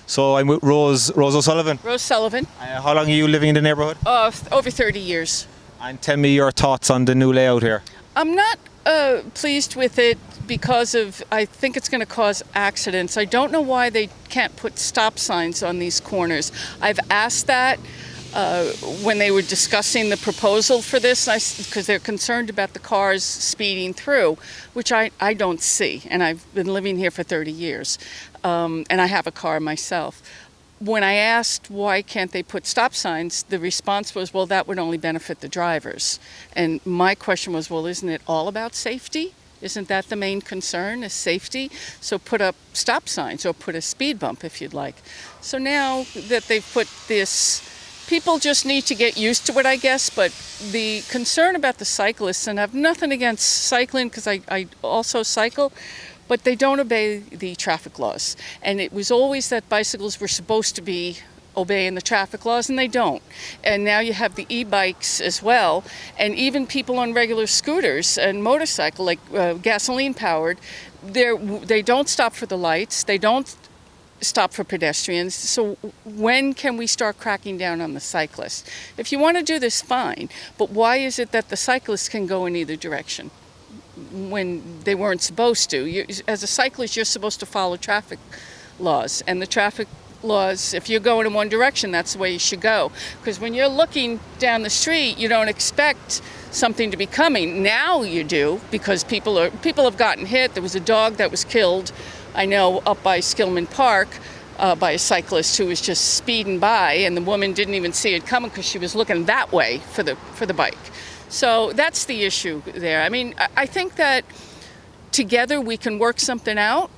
So I'm with Rose O'Sullivan. Rose Sullivan. How long are you living in the neighbourhood? Over 30 years. And tell me your thoughts on the new layout here. I'm not pleased with it because I think it's going to cause accidents. I don't know why they can't put stop signs on these corners. I've asked that when they were discussing the proposal for this, because they're concerned about the cars speeding through, which I don't see. And I've been living here for 30 years. And I have a car myself. When I asked why can't they put stop signs, the response was, well, that would only benefit the drivers. And my question was, well, isn't it all about safety? Isn't that the main concern, is safety? So put up stop signs or put a speed bump if you'd like. So now that they've put this, people just need to get used to it, I guess. But the concern about the cyclists, and I have nothing against cycling because I also cycle, but they don't obey the traffic laws. And it was always that bicycles were supposed to be obeying the traffic laws, and they don't. And now you have the e-bikes as well, and even people on regular scooters and motorcycle, like gasoline powered, they don't stop for the lights, they don't stop for pedestrians. So when can we start cracking down on the cyclists? If you want to do this, fine, but why is it that the cyclists can go in either direction when they weren't supposed to? As a cyclist, you're supposed to follow traffic laws, and the traffic laws, if you're going in one direction, that's the way you should go. Because when you're looking down the street, you don't expect something to be coming. Now you do, because people have gotten hit. There was a dog that was killed, I know, up by Skillman Park by a cyclist who was just speeding by, and the woman didn't even see it coming because she was looking that way for the bike. So that's the issue there. I mean, I think that together we can work something out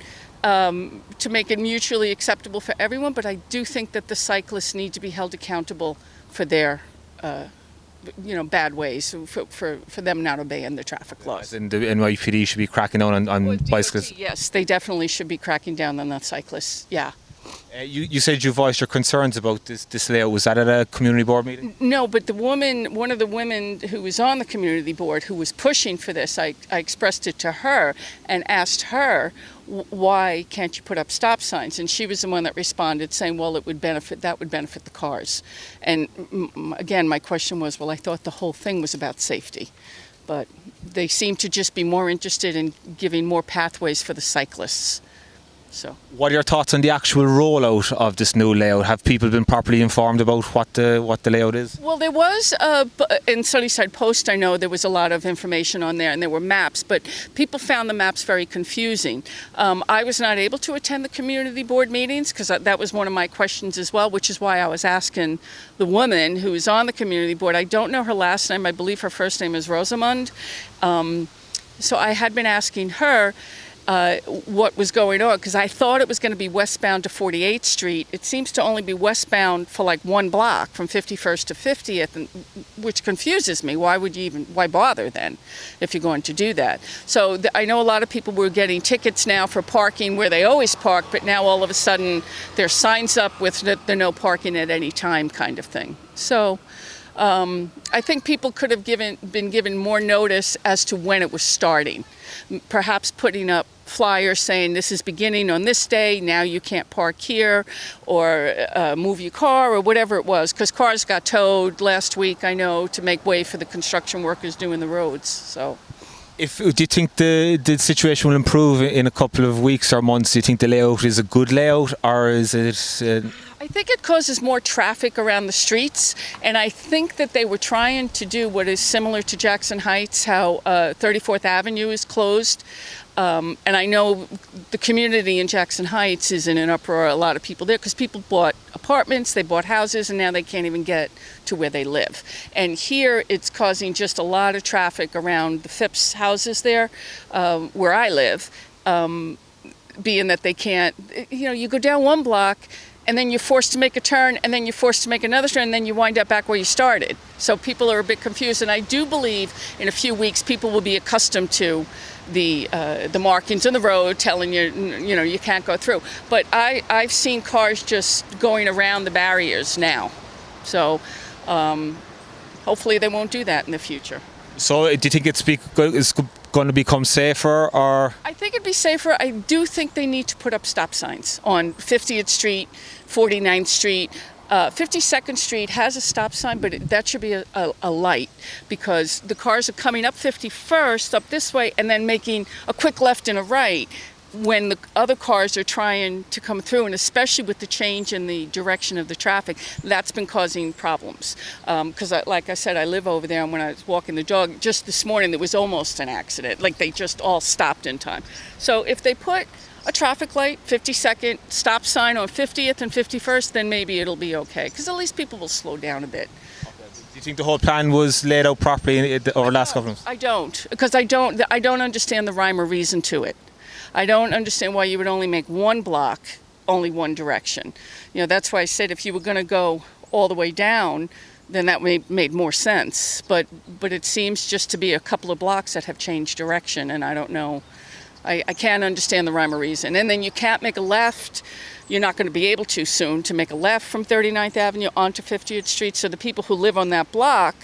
to make it mutually acceptable for everyone, but I do think that the cyclists need to be held accountable for their bad ways, for them not obeying the traffic laws. And the NYPD should be cracking down on bicyclists? Yes, they definitely should be cracking down on the cyclists, yeah. You said you voiced your concerns about this layout. Was that at a community board meeting? No, but one of the women who was on the community board who was pushing for this, I expressed it to her and asked her, why can't you put up stop signs? And she was the one that responded saying, well, that would benefit the cars. And again, my question was, well, I thought the whole thing was about safety. But they seem to just be more interested in giving more pathways for the cyclists. So, what are your thoughts on the actual rollout of this new layout? Have people been properly informed about what the layout is? Well, there was in Sunnyside Post, I know there was a lot of information on there, and there were maps, but people found the maps very confusing. I was not able to attend the community board meetings because that was one of my questions as well, which is why I was asking the woman who is on the community board. I don't know her last name. I believe her first name is Rosamund. So I had been asking her what was going on, because I thought it was going to be westbound to 48th Street. It seems to only be westbound for like one block from 51st to 50th, which confuses me. Why bother then if you're going to do that? So I know a lot of people were getting tickets now for parking where they always park, but now all of a sudden there's signs up with the no parking at any time kind of thing. So I think people could have been given more notice as to when it was starting. Perhaps putting up flyers saying this is beginning on this day, now you can't park here, or move your car, or whatever it was, because cars got towed last week, I know, to make way for the construction workers doing the roads. So, do you think the situation will improve in a couple of weeks or months? Do you think the layout is a good layout, or is it... I think it causes more traffic around the streets, and I think that they were trying to do what is similar to Jackson Heights, how 34th Avenue is closed. And I know the community in Jackson Heights is in an uproar, a lot of people there, because people bought apartments, they bought houses, and now they can't even get to where they live. And here it's causing just a lot of traffic around the Phipps houses there, where I live, being that they can't, you go down one block, and then you're forced to make a turn, and then you're forced to make another turn, and then you wind up back where you started. So people are a bit confused, and I do believe in a few weeks people will be accustomed to the markings on the road telling you, you can't go through. But I've seen cars just going around the barriers now. So hopefully they won't do that in the future. So do you think it's going to become safer, or? I think it'd be safer. I do think they need to put up stop signs on 50th Street, 49th Street. 52nd Street has a stop sign, but that should be a light, because the cars are coming up 51st, up this way, and then making a quick left and a right when the other cars are trying to come through, and especially with the change in the direction of the traffic, that's been causing problems. Because like I said, I live over there, and when I was walking the dog just this morning, there was almost an accident. Like, they just all stopped in time. So if they put a traffic light, 52nd, stop sign on 50th and 51st, then maybe it'll be okay, because at least people will slow down a bit. Do you think the whole plan was laid out properly over the last couple of months? I don't, because I don't understand the rhyme or reason to it. I don't understand why you would only make one block, only one direction. You know, that's why I said if you were going to go all the way down, then that made more sense. But it seems just to be a couple of blocks that have changed direction, and I don't know. I can't understand the rhyme or reason. And then you can't make a left. You're not going to be able to soon to make a left from 39th Avenue onto 50th Street. So the people who live on that block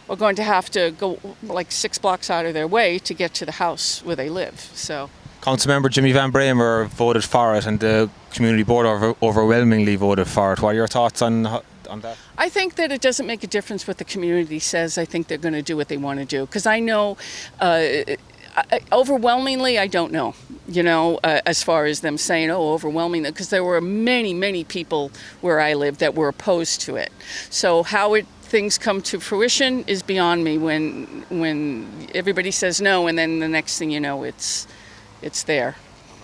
are going to have to go like 6 blocks out of their way to get to the house where they live. So. Councilmember Jimmy Van Bramer voted for it, and the community board overwhelmingly voted for it. What are your thoughts on that? I think that it doesn't make a difference what the community says. I think they're going to do what they want to do, because I know overwhelmingly, I don't know, as far as them saying, overwhelmingly, because there were many people where I live that were opposed to it. So how things come to fruition is beyond me, when everybody says no, and then the next thing you know, it's there.